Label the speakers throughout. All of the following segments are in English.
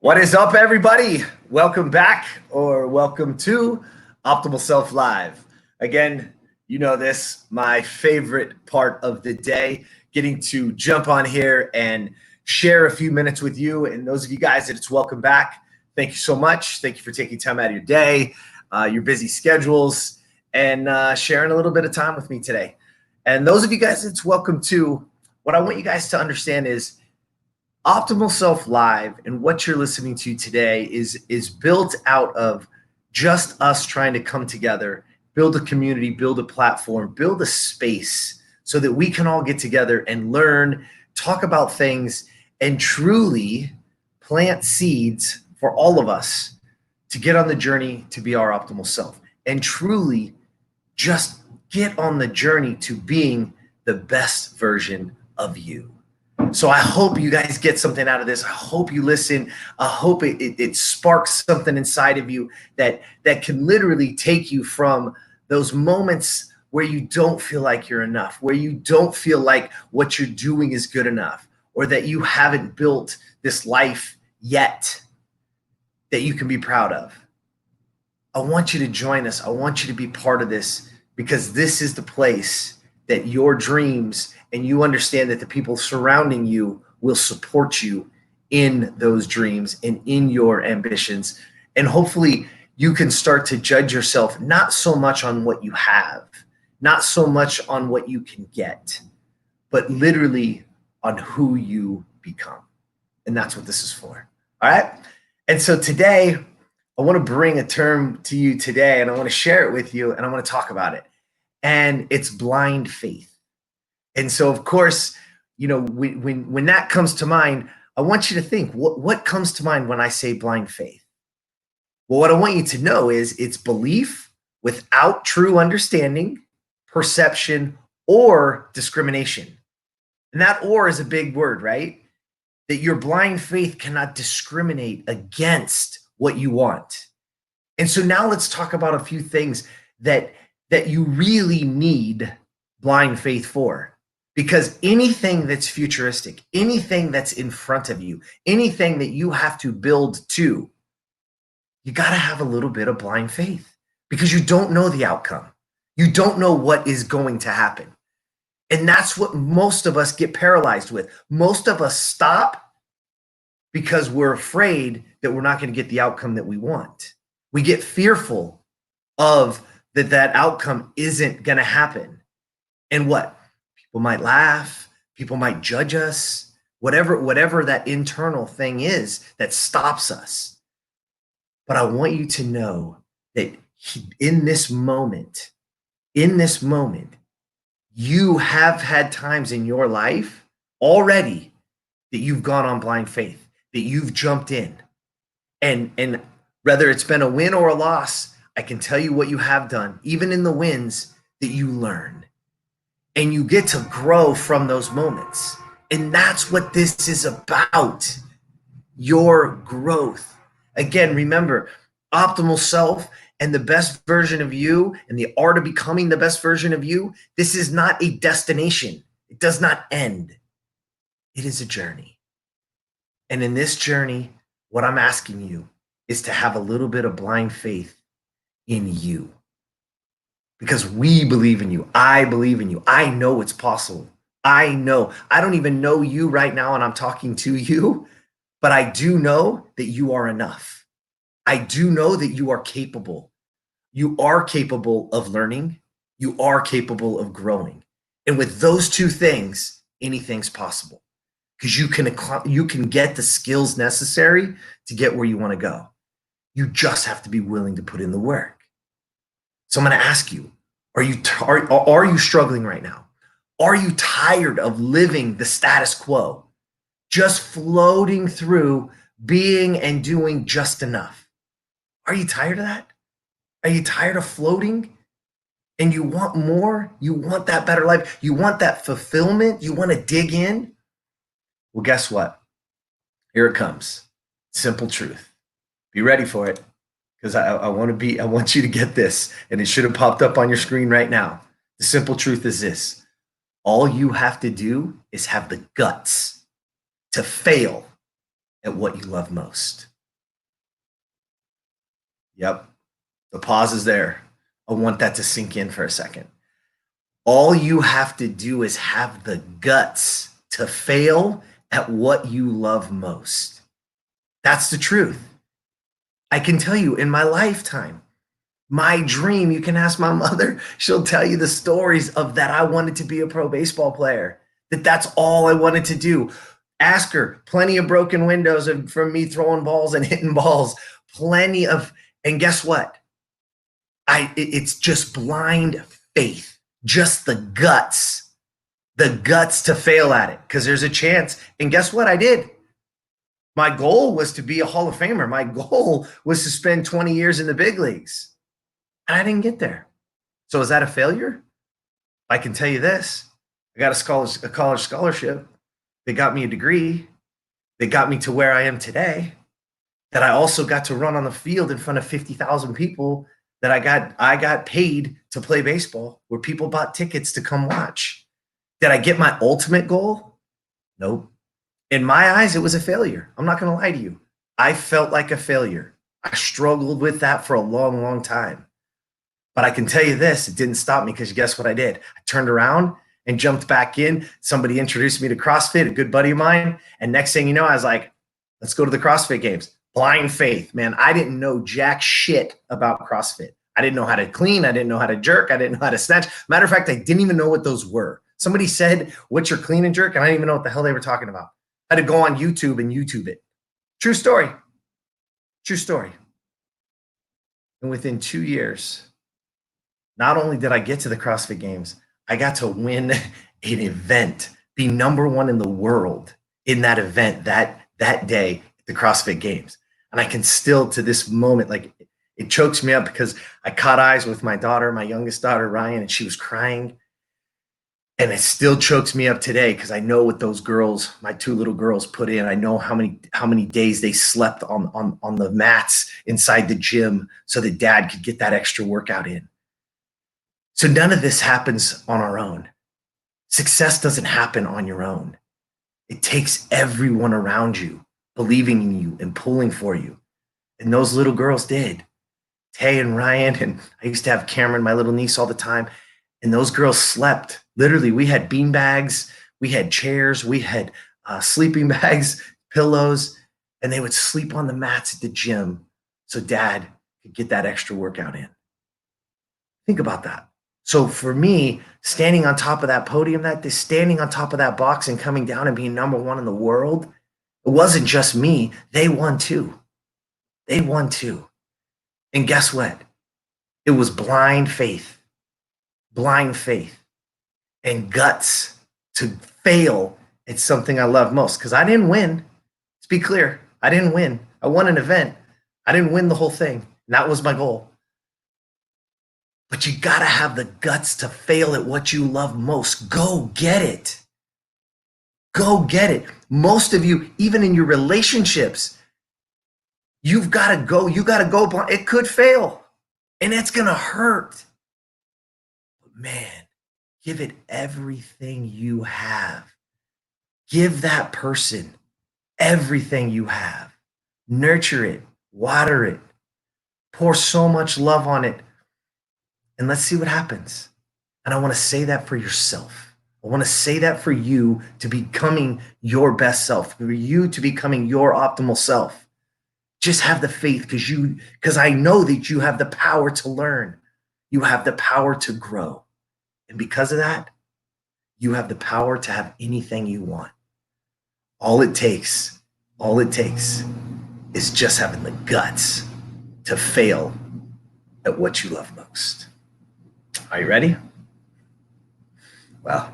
Speaker 1: What is up, everybody? Welcome back or welcome to Optimal Self Live. Again, you know this, my favorite part of the day, getting to jump on here and share a few minutes with you. And those of you guys that it's welcome back, thank you so much. Thank you for taking time out of your day, your busy schedules, and sharing a little bit of time with me today. And those of you guys that it's welcome to, what I want you guys to understand is Optimal Self Live and what you're listening to today is built out of just us trying to come together, build a community, build a platform, build a space so that we can all get together and learn, talk about things, and truly plant seeds for all of us to get on the journey to be our optimal self and truly just get on the journey to being the best version of you. So I hope you guys get something out of this. I hope you listen. I hope it sparks something inside of you that can literally take you from those moments where you don't feel like you're enough, where you don't feel like what you're doing is good enough, or that you haven't built this life yet that you can be proud of. I want you to join us. I want you to be part of this because this is the place that your dreams and you understand that the people surrounding you will support you in those dreams and in your ambitions. And hopefully you can start to judge yourself, not so much on what you have, not so much on what you can get, but literally on who you become. And that's what this is for. All right. And so today I want to bring a term to you today and I want to share it with you and I want to talk about it. And it's blind faith. And so, of course, you know, when that comes to mind, I want you to think, what comes to mind when I say blind faith? Well, what I want you to know is it's belief without true understanding, perception, or discrimination. And that "or" is a big word, right? That your blind faith cannot discriminate against what you want. And so now let's talk about a few things that you really need blind faith for. Because anything that's futuristic, anything that's in front of you, anything that you have to build to, you got to have a little bit of blind faith because you don't know the outcome. You don't know what is going to happen. And that's what most of us get paralyzed with. Most of us stop because we're afraid that we're not going to get the outcome that we want. We get fearful of that outcome isn't going to happen. And what? People might laugh, people might judge us, whatever that internal thing is that stops us. But I want you to know that in this moment, you have had times in your life already that you've gone on blind faith, that you've jumped in. And whether it's been a win or a loss, I can tell you what you have done, even in the wins, that you learn. And you get to grow from those moments. And that's what this is about, your growth. Again, remember, optimal self and the best version of you and the art of becoming the best version of you, this is not a destination. It does not end. It is a journey. And in this journey, what I'm asking you is to have a little bit of blind faith in you. Because we believe in you. I believe in you. I know it's possible. I know. I don't even know you right now and I'm talking to you, but I do know that you are enough. I do know that you are capable. You are capable of learning. You are capable of growing. And with those two things, anything's possible because you can get the skills necessary to get where you want to go. You just have to be willing to put in the work. So I'm going to ask you, are you struggling right now? Are you tired of living the status quo? Just floating through being and doing just enough? Are you tired of that? Are you tired of floating? And you want more? You want that better life? You want that fulfillment? You want to dig in? Well, guess what? Here it comes. Simple truth. Be ready for it. Because I want you to get this, and it should have popped up on your screen right now. The simple truth is this: all you have to do is have the guts to fail at what you love most. Yep. The pause is there. I want that to sink in for a second. All you have to do is have the guts to fail at what you love most. That's the truth. I can tell you in my lifetime, my dream, you can ask my mother, she'll tell you the stories of that I wanted to be a pro baseball player, that's all I wanted to do. Ask her, plenty of broken windows from me throwing balls and hitting balls, plenty of, and guess what? It's just blind faith, just the guts to fail at it, because there's a chance. And guess what? I did. My goal was to be a Hall of Famer. My goal was to spend 20 years in the big leagues. And I didn't get there. So is that a failure? I can tell you this. I got a college scholarship. They got me a degree. They got me to where I am today. That I also got to run on the field in front of 50,000 people. That I got paid to play baseball, where people bought tickets to come watch. Did I get my ultimate goal? Nope. In my eyes, it was a failure. I'm not going to lie to you. I felt like a failure. I struggled with that for a long, long time. But I can tell you this, it didn't stop me, because guess what I did? I turned around and jumped back in. Somebody introduced me to CrossFit, a good buddy of mine. And next thing you know, I was like, let's go to the CrossFit games. Blind faith, man. I didn't know jack shit about CrossFit. I didn't know how to clean. I didn't know how to jerk. I didn't know how to snatch. Matter of fact, I didn't even know what those were. Somebody said, what's your clean and jerk? And I didn't even know what the hell they were talking about. I had to go on YouTube and YouTube it. True story. True story. And within 2 years, not only did I get to the CrossFit Games, I got to win an event, be #1 in the world in that event that day at the CrossFit Games. And I can still, to this moment, like, it chokes me up, because I caught eyes with my daughter, my youngest daughter, Ryan, and she was crying. And it still chokes me up today, because I know what those girls, my 2 little girls, put in. I know how many days they slept on the mats inside the gym so that dad could get that extra workout in. So none of this happens on our own. Success doesn't happen on your own. It takes everyone around you believing in you and pulling for you. And those little girls did. Tay and Ryan, and I used to have Cameron, my little niece, all the time. And those girls slept. Literally, we had bean bags, we had chairs, we had sleeping bags, pillows, and they would sleep on the mats at the gym so dad could get that extra workout in. Think about that. So for me, standing on top of that podium standing on top of that box and coming down and being #1 in the world, it wasn't just me. They won too. They won too. And guess what? It was blind faith and guts to fail at something I love most. Because I didn't win. Let's be clear. I didn't win. I won an event. I didn't win the whole thing. And that was my goal. But you got to have the guts to fail at what you love most. Go get it. Go get it. Most of you, even in your relationships, you've got to go. You got to go. It could fail, and it's going to hurt. But man, give it everything you have. Give that person everything you have. Nurture it. Water it. Pour so much love on it. And let's see what happens. And I want to say that for yourself. I want to say that for you to becoming your best self, for you to becoming your optimal self. Just have the faith, because I know that you have the power to learn. You have the power to grow. And because of that, you have the power to have anything you want. All it takes is just having the guts to fail at what you love most. Are you ready? Well,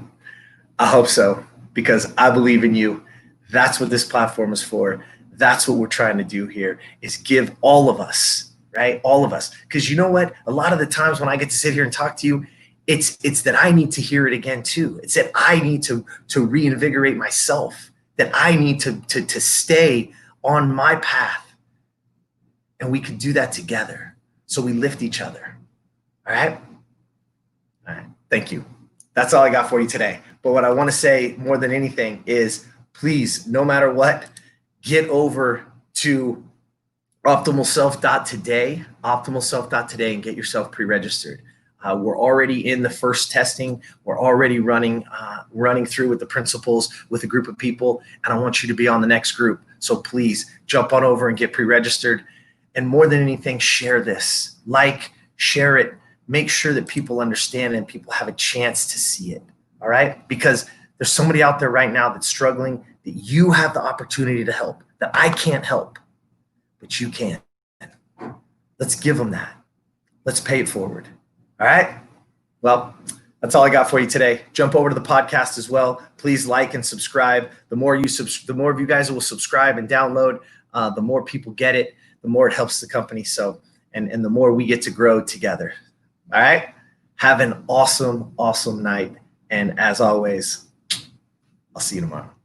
Speaker 1: I hope so, because I believe in you. That's what this platform is for. That's what we're trying to do here, is give all of us, right? All of us. Because you know what? A lot of the times when I get to sit here and talk to you, it's that I need to hear it again too. It's that I need to reinvigorate myself, that I need to stay on my path. And we can do that together. So we lift each other. All right? All right. Thank you. That's all I got for you today. But what I want to say more than anything is, please, no matter what, get over to 𝗕𝗹𝗶 and get yourself pre-registered. We're already in the first testing. We're already running through with the principals with a group of people, and I want you to be on the next group. So please jump on over and get pre-registered. And more than anything, share this. Share it. Make sure that people understand and people have a chance to see it. All right? Because there's somebody out there right now that's struggling that you have the opportunity to help, that I can't help, but you can. Let's give them that. Let's pay it forward. All right? Well, that's all I got for you today. Jump over to the podcast as well. Please like and subscribe. The more of you guys will subscribe and download, the more people get it, the more it helps the company. So, and the more we get to grow together. All right? Have an awesome, awesome night. And as always, I'll see you tomorrow.